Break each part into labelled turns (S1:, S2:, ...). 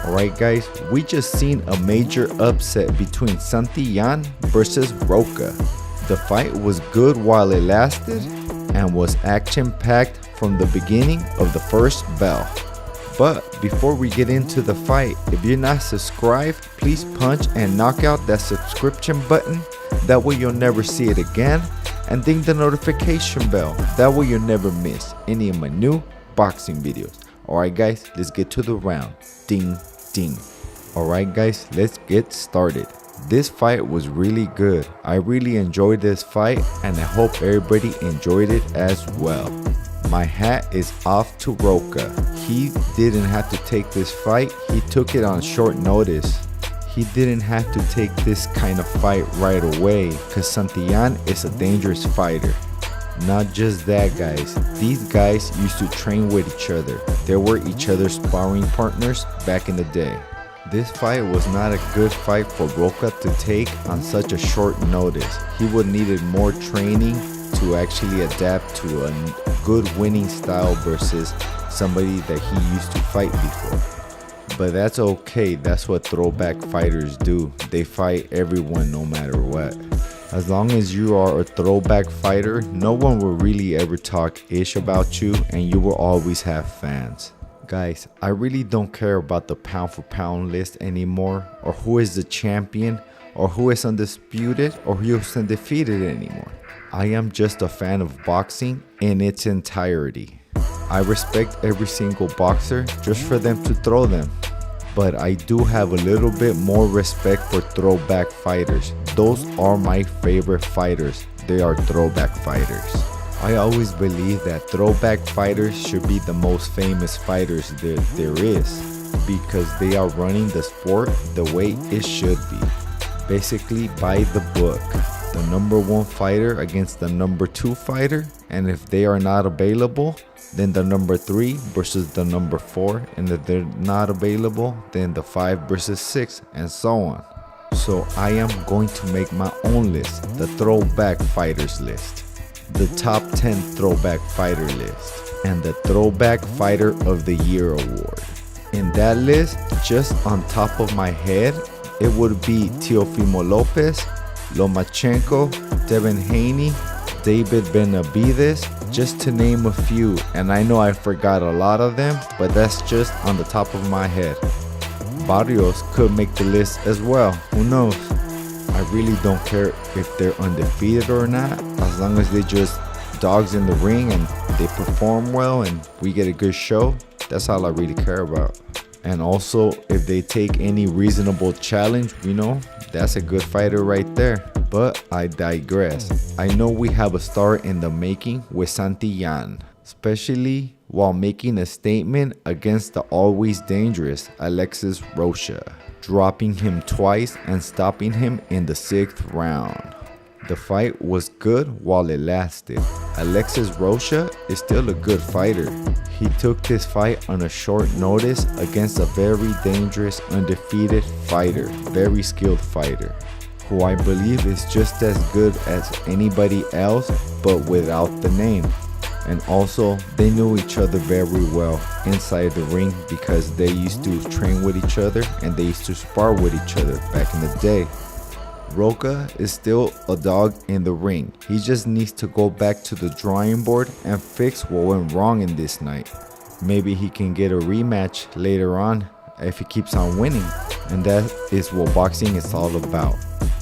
S1: Alright guys, we just seen a major upset between SANTILLAN versus ROCHA. The fight was good while it lasted and was action-packed from the beginning of the first bell. But before we get into the fight, if you're not subscribed, please punch and knock out that subscription button. That way you'll never see it again. And ding the notification bell. That way you'll never miss any of my new boxing videos. Alright guys, let's get to the round. Ding, ding. Alright guys, let's get started. This fight was really good. I really enjoyed this fight and I hope everybody enjoyed it as well. My hat is off to ROCHA. He didn't have to take this fight. He took it on short notice. He didn't have to take this kind of fight right away because SANTILLAN is a dangerous fighter. Not just that guys, these guys used to train with each other. They were each other's sparring partners back in the day. This fight was not a good fight for ROCHA to take on such a short notice. He would needed more training to actually adapt to a good winning style versus somebody that he used to fight before. But that's okay, that's what throwback fighters do. They fight everyone no matter what. As long as you are a throwback fighter, no one will really ever talk ish about you and you will always have fans. Guys, I really don't care about the pound for pound list anymore, or who is the champion, or who is undisputed, or who is undefeated anymore. I am just a fan of boxing in its entirety. I respect every single boxer just for them to throw them. But I do have a little bit more respect for throwback fighters. Those are my favorite fighters. They are throwback fighters. I always believe that throwback fighters should be the most famous fighters there is, because they are running the sport the way it should be. Basically by the book. The number one fighter against the number two fighter, and if they are not available, then the number 3 versus the number 4, and if they're not available, then the 5 versus 6, and so on. So I am going to make my own list, the throwback fighters list, the top 10 throwback fighter list, and the throwback fighter of the year award. In that list, just on top of my head, it would be Teofimo Lopez, Lomachenko, Devin Haney, David Benavides, just to name a few, and I know I forgot a lot of them, but that's just on the top of my head. Barrios could make the list as well, who knows? I really don't care if they're undefeated or not, as long as they just dogs in the ring and they perform well and we get a good show. That's all I really care about. And also, if they take any reasonable challenge, you know, that's a good fighter right there. But I digress. I know we have a star in the making with SANTILLAN, especially while making a statement against the always dangerous ALEXIS ROCHA, dropping him twice and stopping him in the 6th round. The fight was good while it lasted. ALEXIS ROCHA is still a good fighter. He took this fight on a short notice against a very dangerous undefeated fighter, very skilled fighter, who I believe is just as good as anybody else but without the name. And also, they knew each other very well inside the ring because they used to train with each other and they used to spar with each other back in the day. ROCHA is still a dog in the ring. He just needs to go back to the drawing board and fix what went wrong in this night. Maybe he can get a rematch later on if he keeps on winning. And that is what boxing is all about.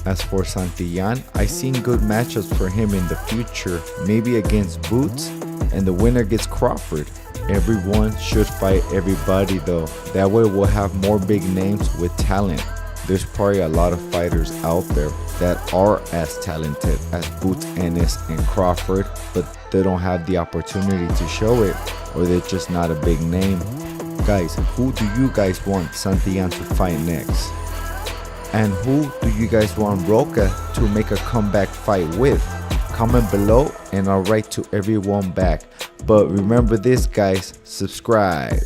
S1: As for SANTILLAN, I seen good matchups for him in the future, maybe against Boots, and the winner gets Crawford. Everyone should fight everybody though. That way we'll have more big names with talent. There's probably a lot of fighters out there that are as talented as Boots Ennis and Crawford, but they don't have the opportunity to show it, or they're just not a big name. Guys, who do you guys want SANTILLAN to fight next? And who do you guys want ROCHA to make a comeback fight with? Comment below and I'll write to everyone back. But remember this guys, subscribe.